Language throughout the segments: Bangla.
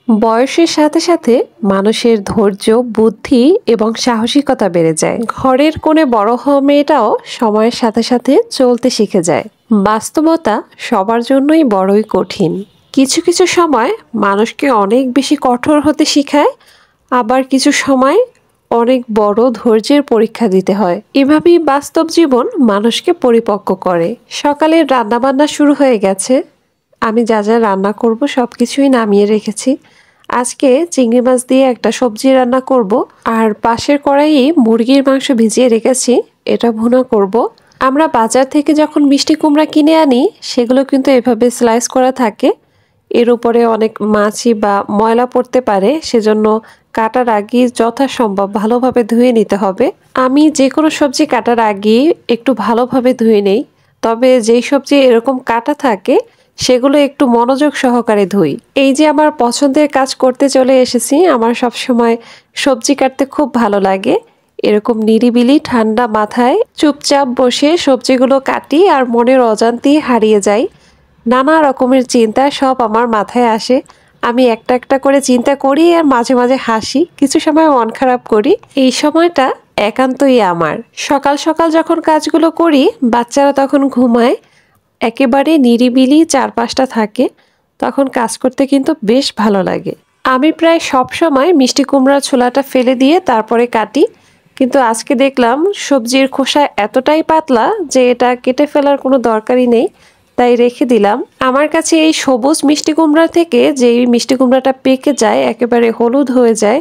বয়সের সাথে সাথে মানুষের ধৈর্য, বুদ্ধি এবং সাহসিকতা বেড়ে যায়। ঘরের কোণে বড় হওয়া মেয়েটাও সময়ের সাথে সাথে চলতে শিখে যায়। বাস্তবতা সবার জন্যই বড়ই কঠিন। কিছু কিছু সময় মানুষকে অনেক বেশি কঠোর হতে শেখায়, আবার কিছু সময় অনেক বড় ধৈর্যের পরীক্ষা দিতে হয়। এভাবেই বাস্তব জীবন মানুষকে পরিপক্ক করে। সকালের রান্নাবান্না শুরু হয়ে গেছে। আমি যা যা রান্না করব সবকিছুই নামিয়ে রেখেছি। আজকে চিংড়ি মাছ দিয়ে একটা সবজি রান্না করব, আর পাশের কড়াইয়ে মুরগির মাংস ভিজিয়ে রেখেছি, এটা ভুনা করব। আমরা বাজার থেকে যখন মিষ্টি কুমড়া কিনে আনি সেগুলো কিন্তু এভাবে স্লাইস করা থাকে। এর উপরে অনেক মাছি বা ময়লা পড়তে পারে, সেজন্য কাটার আগে যথাসম্ভব ভালোভাবে ধুয়ে নিতে হবে। আমি যে কোনো সবজি কাটার আগে একটু ভালোভাবে ধুয়ে নেই, তবে যেই সবজি এরকম কাটা থাকে সেগুলো একটু মনোযোগ সহকারে ধুই। এই যে আমার পছন্দের কাজ করতে চলে এসেছি। আমার সবসময় সবজি কাটতে খুব ভালো লাগে। এরকম নিরিবিলি ঠান্ডা মাথায় চুপচাপ বসে সবজিগুলো কাটি আর মনের অজান্তেই হারিয়ে যাই। নানা রকমের চিন্তা সব আমার মাথায় আসে। আমি একটা একটা করে চিন্তা করি আর মাঝে মাঝে হাসি, কিছু সময় মন খারাপ করি। এই সময়টা একান্তই আমার। সকাল সকাল যখন কাজগুলো করি বাচ্চারা তখন ঘুমায়, একেবারে নিরিবিলি চারপাশটা থাকে, তখন কাজ করতে কিন্তু বেশ ভালো লাগে। আমি প্রায় সব সময় মিষ্টি কুমড়ার ছোলাটা ফেলে দিয়ে তারপরে কাটি, কিন্তু আজকে দেখলাম সবজির খোসা এতটাই পাতলা যে এটা কেটে ফেলার কোনো দরকারই নেই, তাই রেখে দিলাম। আমার কাছে এই সবুজ মিষ্টি কুমড়া থেকে যেই মিষ্টি কুমড়াটা পেকে যায়, একেবারে হলুদ হয়ে যায়,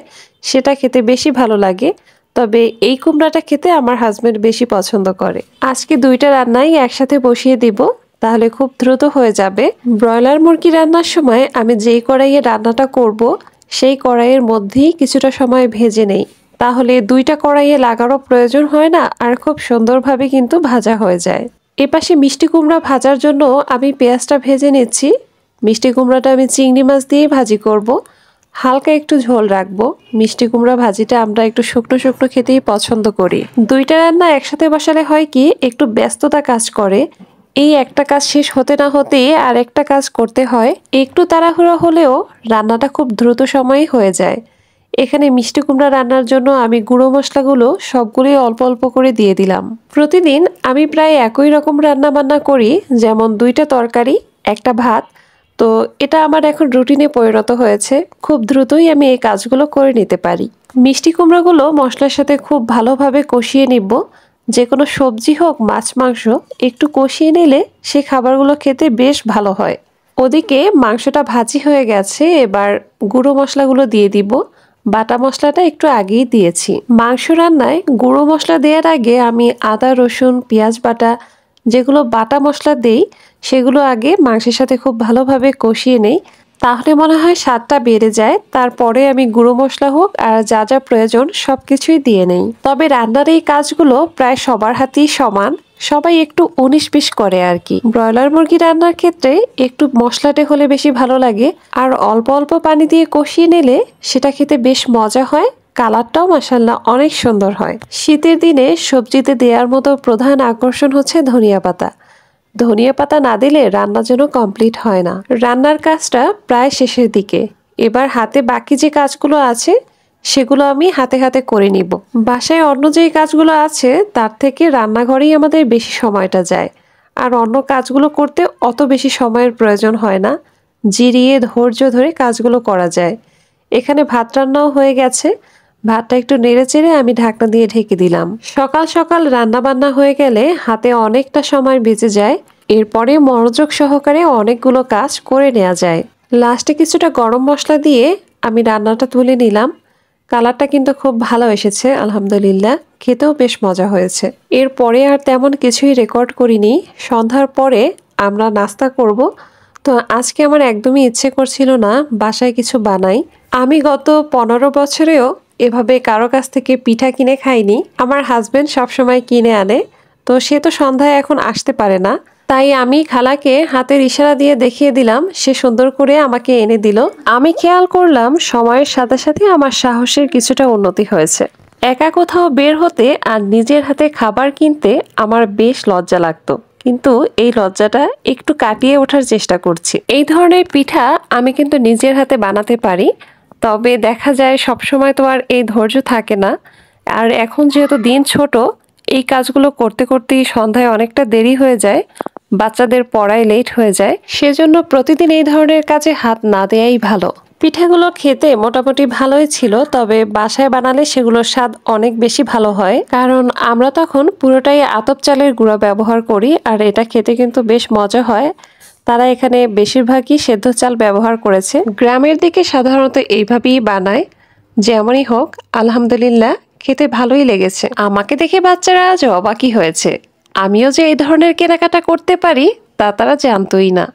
সেটা খেতে বেশি ভালো লাগে। তবে এই কুমড়াটা খেতে আমার হাজবেন্ড বেশি পছন্দ করে। আজকে দুইটা রান্নাই একসাথে বসিয়ে দিব, তাহলে খুব দ্রুত হয়ে যাবে। ব্রয়লার মুরগি রান্নার সময় আমি যেই কড়াইয়ে রান্নাটা করব সেই কড়াইয়ের মধ্যেই কিছুটা সময় ভেজে নেই, তাহলে দুইটা কড়াইয়ে লাগারও প্রয়োজন হয় না, আর খুব সুন্দরভাবে কিন্তু ভাজা হয়ে যায়। এপাশে মিষ্টি কুমড়া ভাজার জন্য আমি পেঁয়াজটা ভেজে নিচ্ছি। মিষ্টি কুমড়াটা আমি চিংড়ি মাছ দিয়ে ভাজি করব, হালকা একটু ঝোল রাখবো। মিষ্টি কুমড়া ভাজিটা আমরা একটু শুকনো শুকনো খেতেই পছন্দ করি। দুইটা রান্না একসাথে বসালে হয় কি, একটু ব্যস্ততা কাজ করে। এই একটা কাজ শেষ হতে না হতেই আর একটা কাজ করতে হয়। একটু তাড়াহুড়ো হলেও রান্নাটা খুব দ্রুত সময়ে হয়ে যায়। এখানে মিষ্টি কুমড়া রান্নার জন্য আমি গুঁড়ো মশলাগুলো সবগুলোই অল্প অল্প করে দিয়ে দিলাম। প্রতিদিন আমি প্রায় একই রকম রান্না বান্না করি, যেমন দুইটা তরকারি, একটা ভাত। তো এটা আমার এখন রুটিনে পরিণত হয়েছে। খুব দ্রুতই আমি এই কাজগুলো করে নিতে পারি। মিষ্টি কুমড়াগুলো মশলার সাথে খুব ভালোভাবে কষিয়ে নিব। যে কোনো সবজি হোক, মাছ মাংস, একটু কষিয়ে নিলে সে খাবারগুলো খেতে বেশ ভালো হয়। ওদিকে মাংসটা ভাজি হয়ে গেছে, এবার গুঁড়ো মশলাগুলো দিয়ে দিব। বাটা মশলাটা একটু আগেই দিয়েছি। মাংস রান্নায় গুঁড়ো মশলা দেওয়ার আগে আমি আদা, রসুন, পেঁয়াজ বাটা, যেগুলো বাটা মশলা দেই সেগুলো আগে মাংসের সাথে খুব ভালোভাবে কষিয়ে নেই, তাহলে মনে হয় স্বাদটা বেড়ে যায়। তারপরে আমি গুঁড়ো মশলা হোক আর যা যা প্রয়োজন সবকিছুই দিয়ে নেই। তবে রান্নার এই কাজগুলো প্রায় সবার হাতেই সমান, সবাই একটু 19-20 করে আর কি। ব্রয়লার মুরগি রান্নার ক্ষেত্রে একটু মশলাটে হলে বেশি ভালো লাগে, আর অল্প অল্প পানি দিয়ে কষিয়ে নিলে সেটা খেতে বেশ মজা হয়। কালারটাও মাশাআল্লাহ অনেক সুন্দর হয়। শীতের দিনে সবজিতে দেওয়ার মতো প্রধান আকর্ষণ হচ্ছে ধনিয়া পাতা। ধনিয়া পাতা না দিলে রান্না যেন কমপ্লিট হয় না। রান্নার কাজটা প্রায় শেষের দিকে। এবার হাতে বাকি যে কাজগুলো আছে সেগুলো আমি হাতে হাতে করে নিব। বাসায় অন্য যেই কাজগুলো আছে তার থেকে রান্নাঘরেই আমাদের বেশি সময়টা যায়, আর অন্য কাজগুলো করতে অত বেশি সময়ের প্রয়োজন হয় না। জিরিয়ে ধৈর্য ধরে কাজগুলো করা যায়। এখানে ভাত রান্নাও হয়ে গেছে। ভাতটা একটু নেড়ে চেড়ে আমি ঢাকনা দিয়ে ঢেকে দিলাম। সকাল সকাল রান্না বান্না হয়ে গেলে হাতে অনেকটা সময় বেঁচে যায়। এরপরে মনোযোগ সহকারে অনেকগুলো কাজ করে নেওয়া যায়। লাস্টে কিছুটা গরম মশলা দিয়ে আমি রান্নাটা তুলে নিলাম। কালারটা কিন্তু খুব ভালো এসেছে আলহামদুলিল্লাহ, খেতেও বেশ মজা হয়েছে। এরপরে আর তেমন কিছুই রেকর্ড করিনি। সন্ধ্যার পরে আমরা নাস্তা করব। তো আজকে আমার একদমই ইচ্ছে করছিল না বাসায় কিছু বানাই। আমি গত 15 বছরেও এভাবে কারো কাছ থেকে পিঠা কিনে খাইনি। আমার হাজবেন্ড সবসময় কিনে আনে, তো সে তো সন্ধ্যায় এখন আসতে পারে না, তাই আমি খালাকে হাতের ইশারা দিয়ে দেখিয়ে দিলাম, সে সুন্দর করে আমাকে এনে দিল। আমি খেয়াল করলাম সময়ের সাথে সাথে আমার সাহসের কিছুটা উন্নতি হয়েছে। একা কোথাও বের হতে আর নিজের হাতে খাবার কিনতে আমার বেশ লজ্জা লাগতো, কিন্তু এই লজ্জাটা একটু কাটিয়ে ওঠার চেষ্টা করছি। এই ধরনের পিঠা আমি কিন্তু নিজের হাতে বানাতে পারি, তবে দেখা যায় সবসময় তো আর এই ধৈর্য থাকে না। আর এখন যেহেতু দিন ছোট, এই কাজগুলো করতে করতেই সন্ধ্যায় অনেকটা দেরি হয়ে যায়, বাচ্চাদের পড়ায় লেট হয়ে যায়, সেজন্য প্রতিদিন এই ধরনের কাজে হাত না দেয়াই ভালো। পিঠাগুলো খেতে মোটামুটি ভালোই ছিল, তবে বাসায় বানালে সেগুলোর স্বাদ অনেক বেশি ভালো হয়, কারণ আমরা তখন পুরোটাই আতপ চালের গুঁড়া ব্যবহার করি, আর এটা খেতে কিন্তু বেশ মজা হয়। তারা এখানে বেশিরভাগই সেদ্ধ চাল ব্যবহার করেছে। গ্রামের দিকে সাধারণত এইভাবেই বানায়। যেমনই হোক, আলহামদুলিল্লাহ খেতে ভালোই লেগেছে। আমাকে দেখে বাচ্চারা আজ অবাকই হয়েছে। আমিও যে এই ধরনের কেনাকাটা করতে পারি তা তারা জানতোই না।